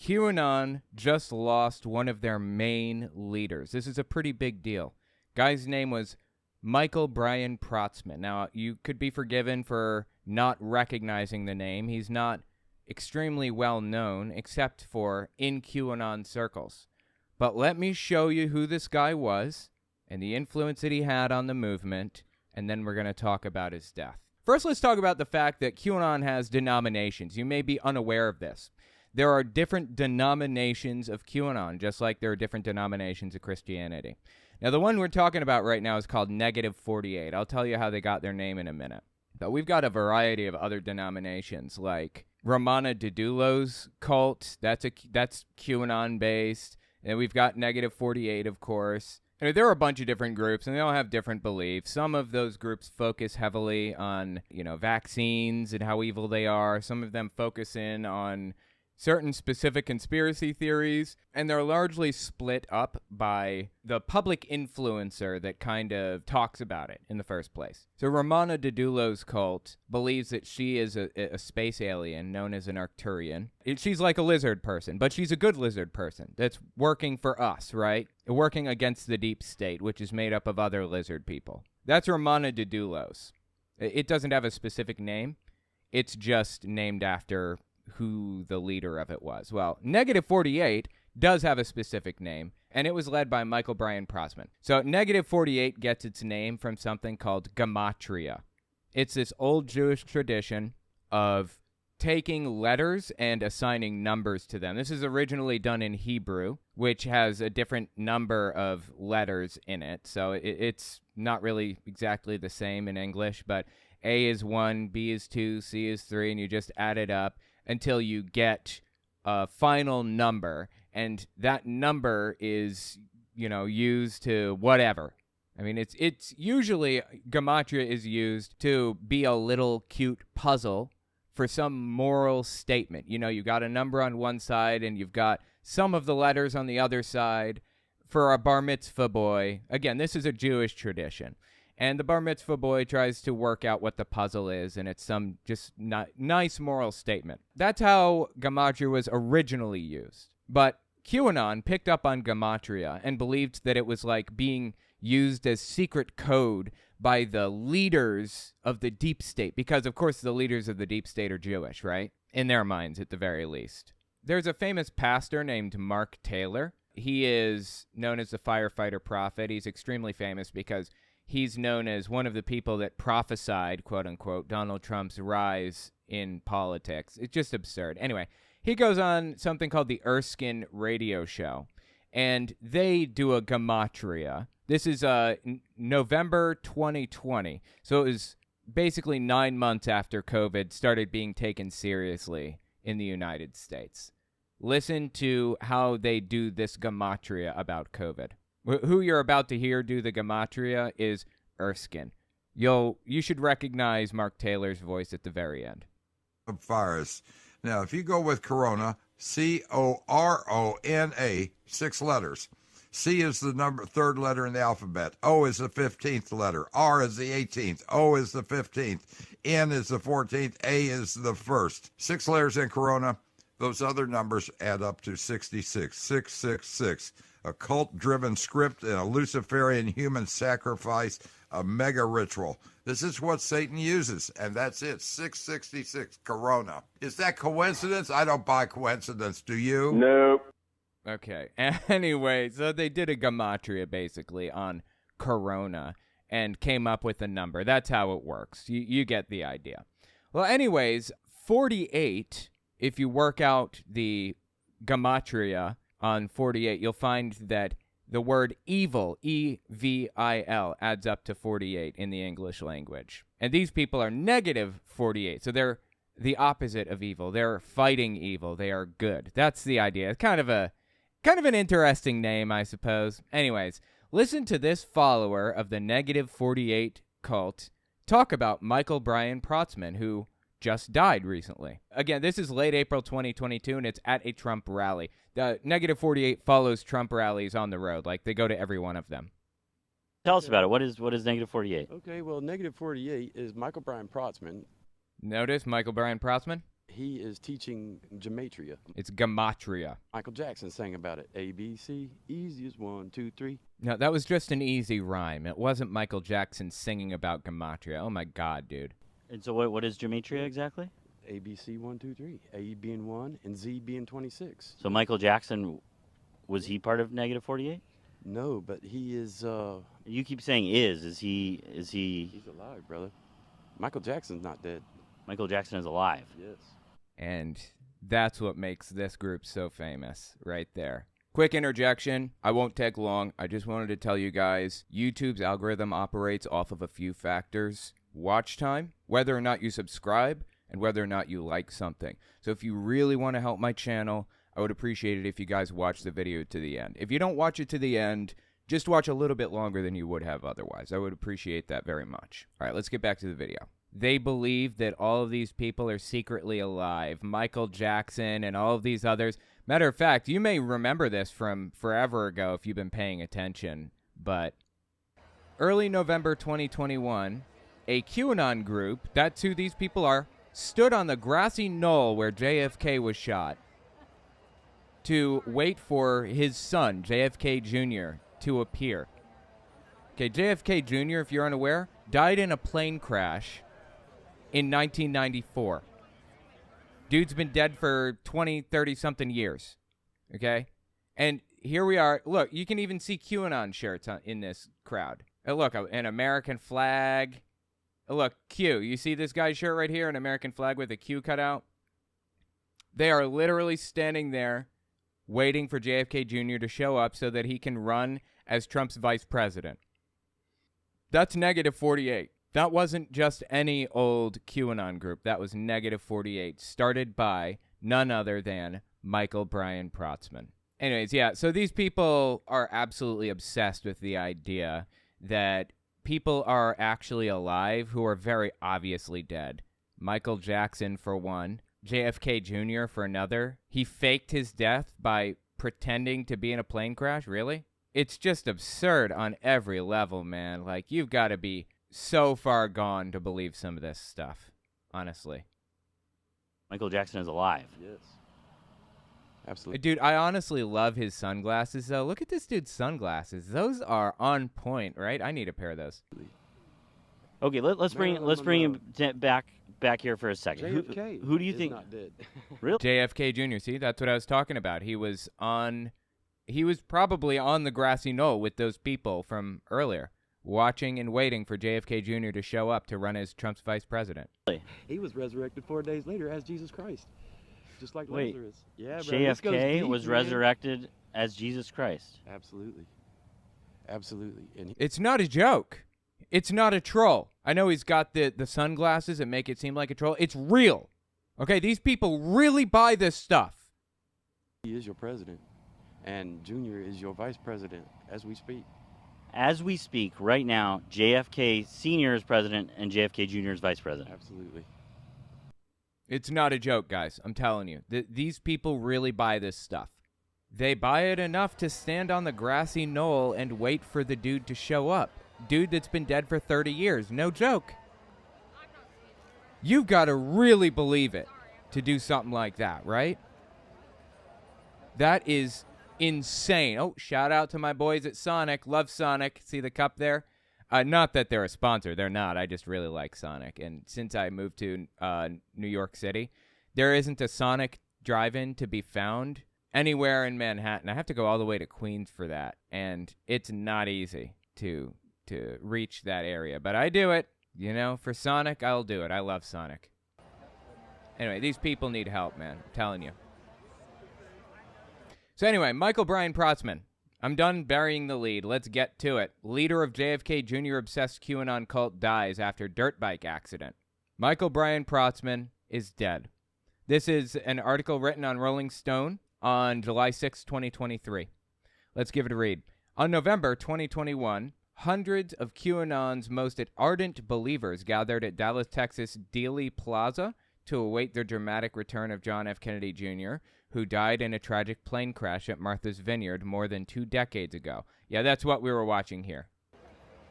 QAnon just lost one of their main leaders. This is a pretty big deal. Guy's name was Michael Brian Protzman. Now, you could be forgiven for not recognizing the name. He's not extremely well known, except for in QAnon circles. But let me show you who this guy was and the influence that he had on the movement, and then we're going to talk about his death. First, let's talk about the fact that QAnon has denominations. You may be unaware of this. There are different denominations of QAnon, just like there are different denominations of Christianity. Now, the one we're talking about right now is called Negative 48. I'll tell you how they got their name in a minute. But we've got a variety of other denominations, like Ramana Didulo's cult. That's QAnon-based. And we've got Negative 48, of course. I mean, there are a bunch of different groups, and they all have different beliefs. Some of those groups focus heavily on, vaccines and how evil they are. Some of them focus in on certain specific conspiracy theories, and they're largely split up by the public influencer that kind of talks about it in the first place. So Ramana Didulo's cult believes that she is a space alien known as an Arcturian. She's like a lizard person, but she's a good lizard person that's working for us, right? Working against the deep state, which is made up of other lizard people. That's Ramana Didulo's. It doesn't have a specific name. It's just named after who the leader of it was. Well, Negative 48 does have a specific name, and it was led by Michael Brian Protzman. So Negative 48 gets its name from something called Gematria. It's this old Jewish tradition of taking letters and assigning numbers to them. This is originally done in Hebrew, which has a different number of letters in it. So it's not really exactly the same in English, but A is 1, B is 2, C is 3, and you just add it up until you get a final number, and that number is, used to whatever. I mean, it's usually, Gematria is used to be a little cute puzzle for some moral statement. You've got a number on one side, and you've got some of the letters on the other side for a bar mitzvah boy. Again, this is a Jewish tradition. And the bar mitzvah boy tries to work out what the puzzle is, and it's some just nice moral statement. That's how Gematria was originally used. But QAnon picked up on Gematria and believed that it was like being used as secret code by the leaders of the deep state. Because, of course, the leaders of the deep state are Jewish, right? In their minds, at the very least. There's a famous pastor named Mark Taylor. He is known as the firefighter prophet. He's extremely famous because he's known as one of the people that prophesied, quote-unquote, Donald Trump's rise in politics. It's just absurd. Anyway, he goes on something called the Erskine Radio Show, and they do a Gematria. This is November 2020, so it was basically 9 months after COVID started being taken seriously in the United States. Listen to how they do this Gematria about COVID. Who you're about to hear do the Gematria is Erskine. You should recognize Mark Taylor's voice at the very end. Virus. Now, if you go with Corona, Corona, 6 letters. C is the third letter in the alphabet. O is the 15th letter. R is the 18th. O is the 15th. N is the 14th. A is the 1st. 6 letters in Corona. Those other numbers add up to 66. 666. A cult-driven script and a Luciferian human sacrifice, a mega ritual. This is what Satan uses, and that's it. 666, Corona. Is that coincidence? I don't buy coincidence. Do you? Nope. Okay. Anyway, so they did a Gematria, basically, on Corona and came up with a number. That's how it works. You get the idea. Well, anyways, 48, if you work out the Gematria on 48, you'll find that the word evil, E-V-I-L, adds up to 48 in the English language. And these people are Negative 48, so they're the opposite of evil. They're fighting evil. They are good. That's the idea. It's kind of an interesting name, I suppose. Anyways, listen to this follower of the Negative 48 cult talk about Michael Brian Protzman, who just died recently. Again, this is late April 2022, and it's at a Trump rally. The Negative 48 follows Trump rallies on the road. Like, they go to every one of them. Tell us about it. What is Negative 48? Okay, well, Negative 48 is Michael Brian Protzman. Notice Michael Brian Protzman? He is teaching Gematria. It's Gematria. Michael Jackson sang about it. A, B, C, easy as 1, 2, 3. No, that was just an easy rhyme. It wasn't Michael Jackson singing about Gematria. Oh, my God, dude. And so what is Gematria exactly? A, B, C, 1, 2, 3. A being 1 and Z being 26. So Michael Jackson, was he part of Negative 48? No, but he is, You keep saying is he... he's alive, brother. Michael Jackson's not dead. Michael Jackson is alive. Yes. And that's what makes this group so famous right there. Quick interjection. I won't take long. I just wanted to tell you guys, YouTube's algorithm operates off of a few factors. Watch time, whether or not you subscribe, and whether or not you like something. So if you really want to help my channel, I would appreciate it if you guys watch the video to the end. If you don't watch it to the end, just watch a little bit longer than you would have otherwise. I would appreciate that very much. All right, let's get back to the video. They believe that all of these people are secretly alive. Michael Jackson and all of these others. Matter of fact, you may remember this from forever ago if you've been paying attention, but early November 2021, a QAnon group, that's who these people are, stood on the grassy knoll where JFK was shot to wait for his son, JFK Jr., to appear. Okay, JFK Jr., if you're unaware, died in a plane crash in 1994. Dude's been dead for 20, 30-something years, okay? And here we are. Look, you can even see QAnon shirts in this crowd. Look, an American flag. Look, Q. You see this guy's shirt right here, an American flag with a Q cut out? They are literally standing there waiting for JFK Jr. to show up so that he can run as Trump's vice president. That's Negative 48. That wasn't just any old QAnon group. That was Negative 48, started by none other than Michael Brian Protzman. Anyways, yeah, so these people are absolutely obsessed with the idea that people are actually alive who are very obviously dead. Michael Jackson, for one. JFK Jr., for another. He faked his death by pretending to be in a plane crash? Really? It's just absurd on every level, man. Like, you've got to be so far gone to believe some of this stuff, honestly. Michael Jackson is alive. Yes. Absolutely. Dude, I honestly love his sunglasses, though. Look at this dude's sunglasses. Those are on point, right? I need a pair of those. Okay, let's bring him back here for a second. JFK who do you is think? not dead. Really? JFK Jr., see? That's what I was talking about. He was probably on the grassy knoll with those people from earlier, watching and waiting for JFK Jr. to show up to run as Trump's vice president. He was resurrected 4 days later as Jesus Christ, just like Wait, Lazarus. Yeah, bro, this goes JFK deep, was man. resurrected as Jesus Christ. Absolutely. Absolutely. And It's not a joke. It's not a troll. I know he's got the sunglasses that make it seem like a troll. It's real. Okay, these people really buy this stuff. he is your president, and Junior is your vice president as we speak. As we speak right now, JFK Sr. is president and JFK Jr. is vice president. Absolutely. It's not a joke, guys. I'm telling you. These people really buy this stuff. They buy it enough to stand on the grassy knoll and wait for the dude to show up. Dude that's been dead for 30 years. No joke. You've got to really believe it to do something like that, right? That is insane. Oh, shout out to my boys at Sonic. Love Sonic. See the cup there? Not that they're a sponsor. They're not. I just really like Sonic. And since I moved to New York City, there isn't a Sonic drive-in to be found anywhere in Manhattan. I have to go all the way to Queens for that. And it's not easy to reach that area. But I do it. You know, for Sonic, I'll do it. I love Sonic. Anyway, these people need help, man. I'm telling you. So anyway, Michael Brian Protzman. I'm done burying the lead. Let's get to it. Leader of JFK Jr. obsessed QAnon cult dies after dirt bike accident. Michael Brian Protzman is dead. This is an article written on Rolling Stone on July 6, 2023. Let's give it a read. On November 2021, hundreds of QAnon's most ardent believers gathered at Dallas, Texas Dealey Plaza to await the dramatic return of John F. Kennedy Jr., who died in a tragic plane crash at Martha's Vineyard more than 2 decades ago. Yeah, that's what we were watching here.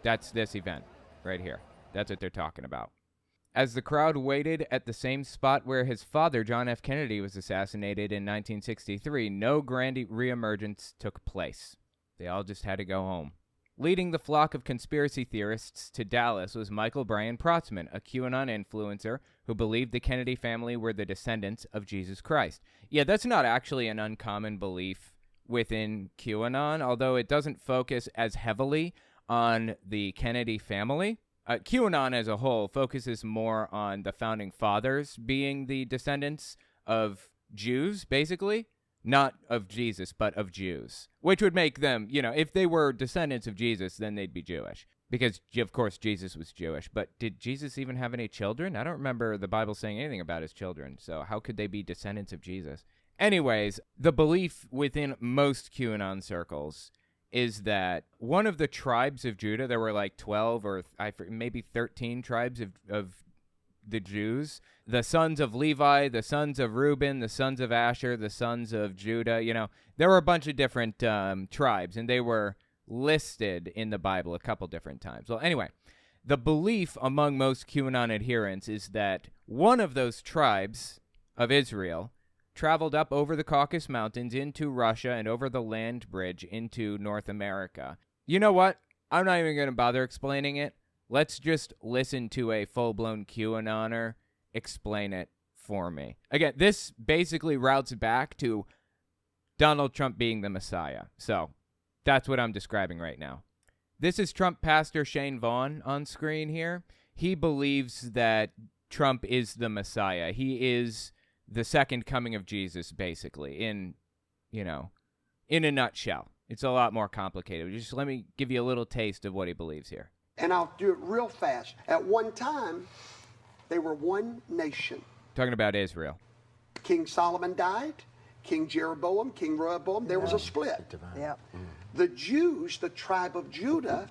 That's this event right here. That's what they're talking about. As the crowd waited at the same spot where his father, John F. Kennedy, was assassinated in 1963, no grand reemergence took place. They all just had to go home. Leading the flock of conspiracy theorists to Dallas was Michael Brian Protzman, a QAnon influencer who believed the Kennedy family were the descendants of Jesus Christ. Yeah, that's not actually an uncommon belief within QAnon, although it doesn't focus as heavily on the Kennedy family. QAnon as a whole focuses more on the founding fathers being the descendants of Jews, basically. Not of Jesus, but of Jews. Which would make them, if they were descendants of Jesus, then they'd be Jewish. Because, of course, Jesus was Jewish. But did Jesus even have any children? I don't remember the Bible saying anything about his children. So how could they be descendants of Jesus? Anyways, the belief within most QAnon circles is that one of the tribes of Judah, there were like 12 or maybe 13 tribes of the Jews, the sons of Levi, the sons of Reuben, the sons of Asher, the sons of Judah, there were a bunch of different tribes, and they were listed in the Bible a couple different times. Well, anyway, the belief among most QAnon adherents is that one of those tribes of Israel traveled up over the Caucasus Mountains into Russia and over the land bridge into North America. You know what? I'm not even going to bother explaining it. Let's just listen to a full-blown QAnoner explain it for me. Again, this basically routes back to Donald Trump being the Messiah. So that's what I'm describing right now. This is Trump pastor Shane Vaughn on screen here. He believes that Trump is the Messiah. He is the second coming of Jesus, basically, in a nutshell. It's a lot more complicated. Just let me give you a little taste of what he believes here. And I'll do it real fast. At one time, they were one nation. Talking about Israel. King Solomon died, King Jeroboam, King Rehoboam, there was a split. Yeah. The Jews, the tribe of Judah.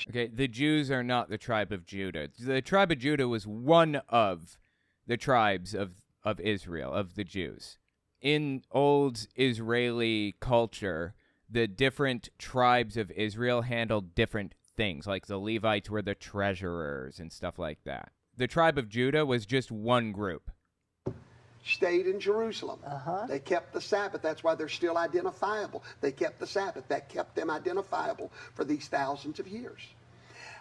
Okay, the Jews are not the tribe of Judah. The tribe of Judah was one of the tribes of Israel, of the Jews. In old Israeli culture, the different tribes of Israel handled different things, like the Levites were the treasurers and stuff like that. The tribe of Judah was just one group. Stayed in Jerusalem. They kept the Sabbath. That's why they're still identifiable. They kept the Sabbath. That kept them identifiable for these thousands of years.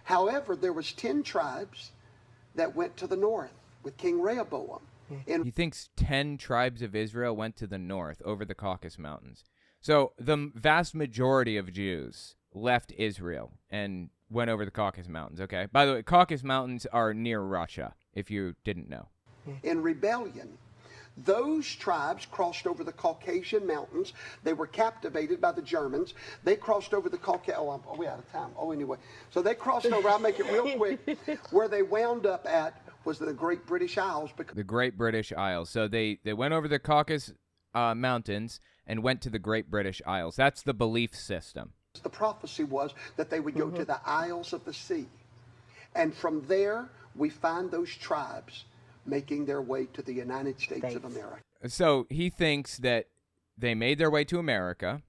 However, there was 10 tribes that went to the north with King Rehoboam. He thinks 10 tribes of Israel went to the north over the Caucasus Mountains. So the vast majority of Jews left Israel and went over the Caucasus Mountains, okay? By the way, Caucasus Mountains are near Russia, if you didn't know. In rebellion, those tribes crossed over the Caucasian Mountains. They were captivated by the Germans. They crossed over the Caucasus. Oh, we out of time. Oh, anyway. So they crossed over. I'll make it real quick. Where they wound up at was the Great British Isles. The Great British Isles. So they went over the Caucasus Mountains and went to the Great British Isles. That's the belief system. The prophecy was that they would go to the Isles of the Sea. And from there, we find those tribes making their way to the United States of America. So he thinks that they made their way to America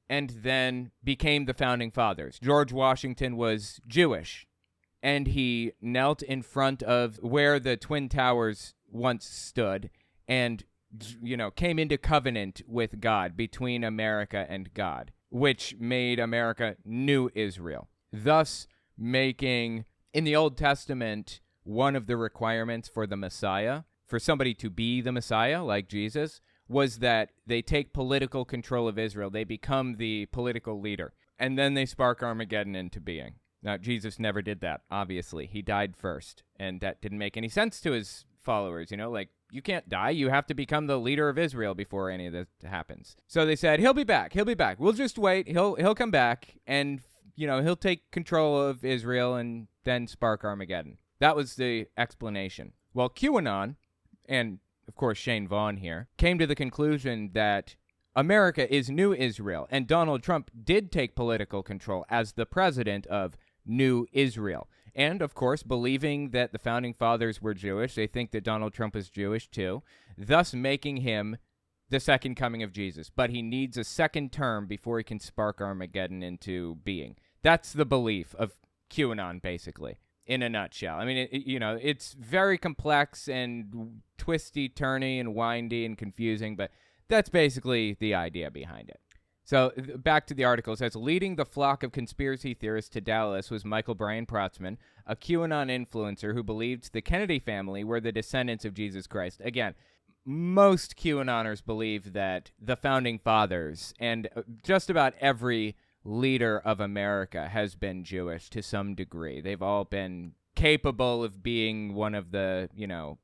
and then became the founding fathers. George Washington was Jewish, and he knelt in front of where the Twin Towers once stood and, came into covenant with God, between America and God, which made America New Israel, thus making, in the Old Testament, one of the requirements for the Messiah, for somebody to be the Messiah, like Jesus, was that they take political control of Israel. They become the political leader, and then they spark Armageddon into being. Now, Jesus never did that, obviously. He died first, and that didn't make any sense to his followers, you can't die. You have to become the leader of Israel before any of this happens. So they said, he'll be back. We'll just wait. He'll come back, and, he'll take control of Israel and then spark Armageddon. That was the explanation. Well, QAnon, and of course Shane Vaughn here, came to the conclusion that America is New Israel, and Donald Trump did take political control as the president of New Israel. And, of course, believing that the founding fathers were Jewish, they think that Donald Trump is Jewish too, thus making him the second coming of Jesus. But he needs a second term before he can spark Armageddon into being. That's the belief of QAnon, basically. in a nutshell. I mean, it's very complex and twisty-turny and windy and confusing, but that's basically the idea behind it. So back to the article. It says, leading the flock of conspiracy theorists to Dallas was Michael Brian Protzman, a QAnon influencer who believed the Kennedy family were the descendants of Jesus Christ. Again, most QAnoners believe that the founding fathers and just about every leader of America has been Jewish to some degree. They've all been capable of being one of the,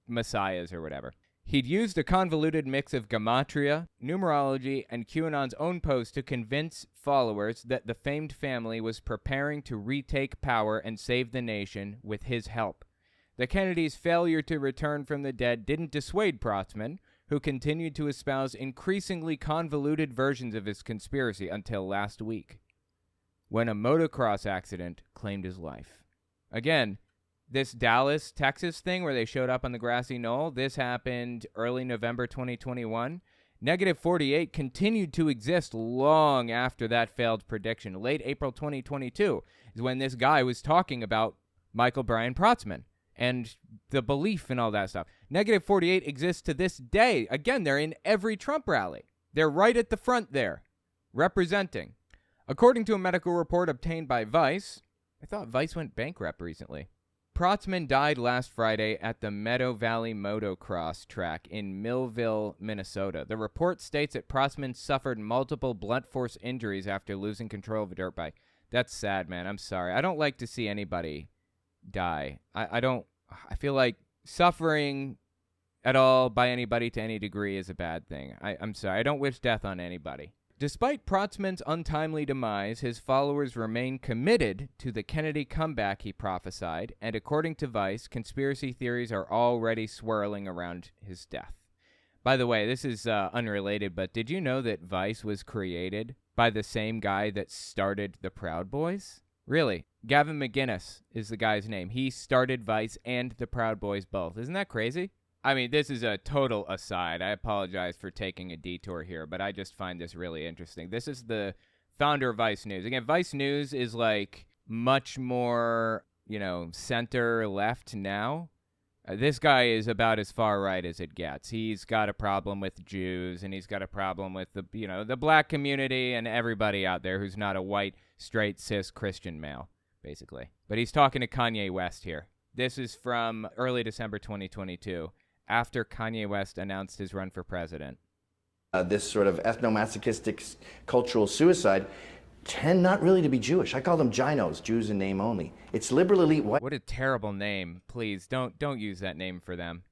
messiahs or whatever. He'd used a convoluted mix of Gematria, numerology, and QAnon's own post to convince followers that the famed family was preparing to retake power and save the nation with his help. The Kennedys' failure to return from the dead didn't dissuade Protzman, who continued to espouse increasingly convoluted versions of his conspiracy until last week, when a motocross accident claimed his life. Again, this Dallas, Texas thing where they showed up on the grassy knoll, this happened early November 2021. Negative 48 continued to exist long after that failed prediction. Late April 2022 is when this guy was talking about Michael Brian Protzman and the belief and all that stuff. Negative 48 exists to this day. Again, they're in every Trump rally. They're right at the front there, representing. According to a medical report obtained by Vice, I thought Vice went bankrupt recently. Protzman died last Friday at the Meadow Valley Motocross track in Millville, Minnesota. The report states that Protzman suffered multiple blunt force injuries after losing control of a dirt bike. That's sad, man. I'm sorry. I don't like to see anybody die. I feel like suffering at all by anybody to any degree is a bad thing. I'm sorry. I don't wish death on anybody. Despite Protzman's untimely demise, his followers remain committed to the Kennedy comeback he prophesied, and according to Vice, conspiracy theories are already swirling around his death. By the way, this is unrelated, but did you know that Vice was created by the same guy that started the Proud Boys? Really? Gavin McInnes is the guy's name. He started Vice and the Proud Boys both. Isn't that crazy? I mean, this is a total aside. I apologize for taking a detour here, but I just find this really interesting. This is the founder of Vice News. Again, Vice News is like much more, center left now. This guy is about as far right as it gets. He's got a problem with Jews, and he's got a problem with the black community and everybody out there who's not a white, straight, cis Christian male, basically. But he's talking to Kanye West here. This is from early December 2022. After Kanye West announced his run for president. This sort of ethnomasochistic cultural suicide tend not really to be Jewish. I call them ginos, Jews in name only. It's liberal elite white. What a terrible name. Please, don't use that name for them.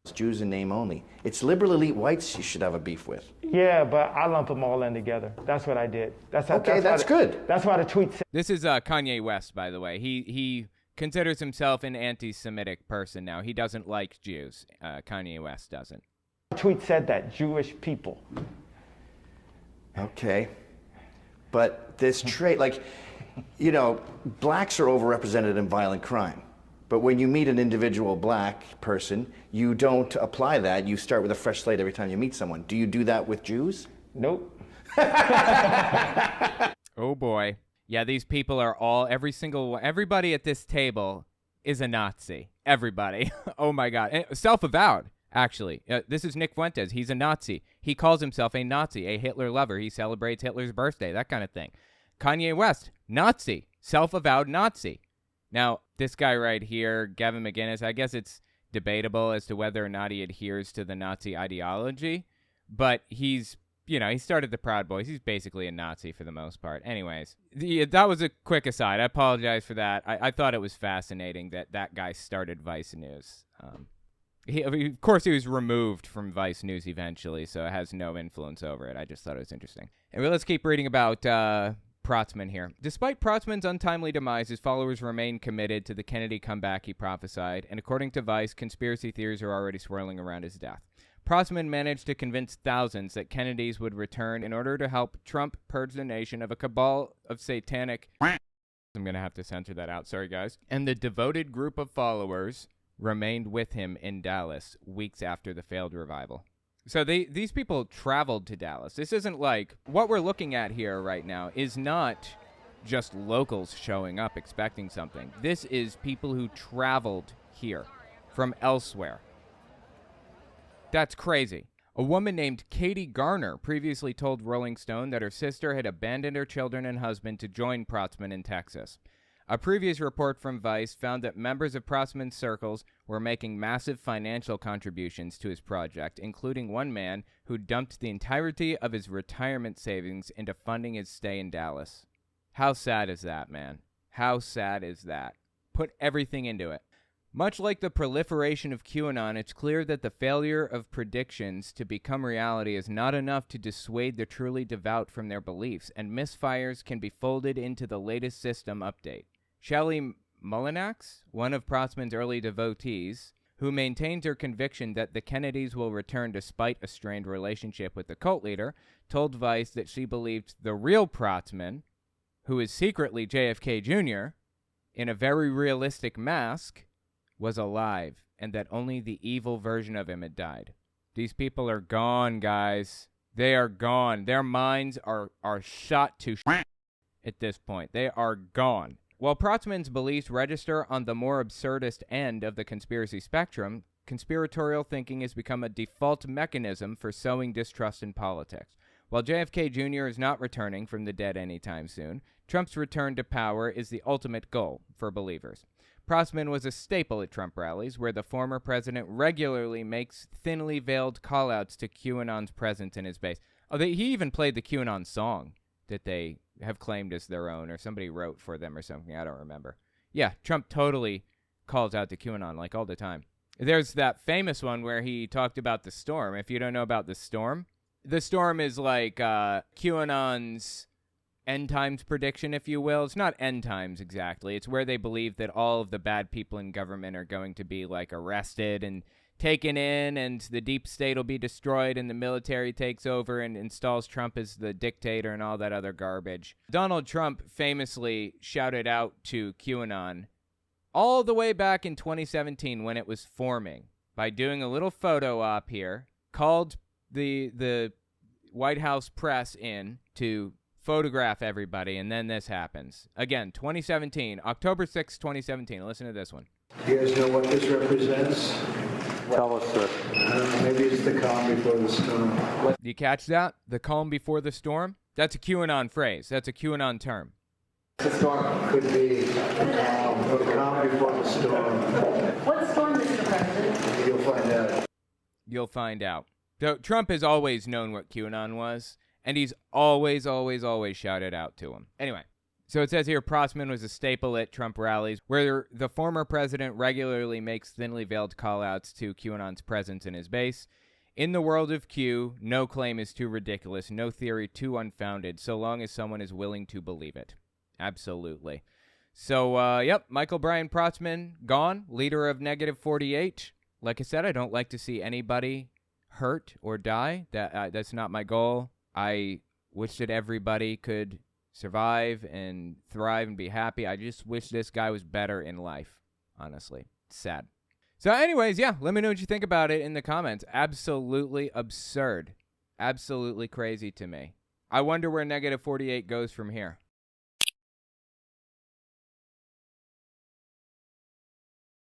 It's Jews in name only. It's liberal elite whites you should have a beef with. Yeah, but I lump them all in together. That's what I did. That's good. That's why the tweet said. This is Kanye West, by the way. He considers himself an anti-Semitic person now. He doesn't like Jews. Kanye West doesn't. The tweet said that, Jewish people. Okay. But this trait, blacks are overrepresented in violent crime. But when you meet an individual black person, you don't apply that. You start with a fresh slate every time you meet someone. Do you do that with Jews? Nope. Oh, boy. Yeah, these people are everybody at this table is a Nazi. Everybody. Oh, my God. Self-avowed, actually. This is Nick Fuentes. He's a Nazi. He calls himself a Nazi, a Hitler lover. He celebrates Hitler's birthday, that kind of thing. Kanye West, Nazi, self-avowed Nazi. Now, this guy right here, Gavin McInnes, I guess it's debatable as to whether or not he adheres to the Nazi ideology, but he started the Proud Boys. He's basically a Nazi for the most part. Anyways, that was a quick aside. I apologize for that. I thought it was fascinating that guy started Vice News. Of course, he was removed from Vice News eventually, so it has no influence over it. I just thought it was interesting. Anyway, let's keep reading about Protzman here. Despite Protzman's untimely demise, his followers remain committed to the Kennedy comeback he prophesied, and according to Vice, conspiracy theories are already swirling around his death. Protzman managed to convince thousands that Kennedys would return in order to help Trump purge the nation of a cabal of satanic... I'm going to have to censor that out. Sorry, guys. And the devoted group of followers remained with him in Dallas weeks after the failed revival. So these people traveled to Dallas. This isn't like... What we're looking at here right now is not just locals showing up expecting something. This is people who traveled here from elsewhere. That's crazy. A woman named Katie Garner previously told Rolling Stone that her sister had abandoned her children and husband to join Protzman in Texas. A previous report from Vice found that members of Protzman's circles were making massive financial contributions to his project, including one man who dumped the entirety of his retirement savings into funding his stay in Dallas. How sad is that, man? How sad is that? Put everything into it. Much like the proliferation of QAnon, it's clear that the failure of predictions to become reality is not enough to dissuade the truly devout from their beliefs, and misfires can be folded into the latest system update. Shelley Mullinax, one of Protzman's early devotees, who maintains her conviction that the Kennedys will return despite a strained relationship with the cult leader, told Vice that she believed the real Protzman, who is secretly JFK Jr., in a very realistic mask, was alive, and that only the evil version of him had died. These people are gone, guys. They are gone. Their minds are shot to at this point. They are gone. While Protzman's beliefs register on the more absurdist end of the conspiracy spectrum, conspiratorial thinking has become a default mechanism for sowing distrust in politics. While JFK Jr. is not returning from the dead anytime soon, Trump's return to power is the ultimate goal for believers. Protzman was a staple at Trump rallies, where the former president regularly makes thinly veiled callouts to QAnon's presence in his base. He even played the QAnon song that they have claimed as their own, or somebody wrote for them or something. I don't remember. Yeah, Trump totally calls out to QAnon, like, all the time. There's that famous one where he talked about the storm. If you don't know about the storm is like QAnon's end times prediction, if you will. It's not end times exactly. It's where they believe that all of the bad people in government are going to be, like, arrested and taken in, and the deep state will be destroyed, and the military takes over and installs Trump as the dictator and all that other garbage. Donald Trump famously shouted out to QAnon all the way back in 2017 when it was forming by doing a little photo op here, called the White House press in to photograph everybody, and then this happens. Again, 2017, October 6, 2017. Listen to this one. You guys know what this represents? Tell us, sir. Maybe it's the calm before the storm. Do you catch that? The calm before the storm? That's a QAnon phrase. That's a QAnon term. The storm could be the calm before the storm. What storm, Mr. President? You'll find out. You'll find out. So Trump has always known what QAnon was, and he's always shouted out to him. Anyway, so it says here, Protzman was a staple at Trump rallies, where the former president regularly makes thinly veiled callouts to QAnon's presence in his base. In the world of Q, no claim is too ridiculous, no theory too unfounded, so long as someone is willing to believe it. Absolutely. So, yep, Michael Brian Protzman, gone, leader of Negative 48. Like I said, I don't like to see anybody hurt or die. That's not my goal. I wish that everybody could survive and thrive and be happy. I just wish this guy was better in life, honestly. It's sad. So anyways, yeah, let me know what you think about it in the comments. Absolutely absurd. Absolutely crazy to me. I wonder where Negative 48 goes from here.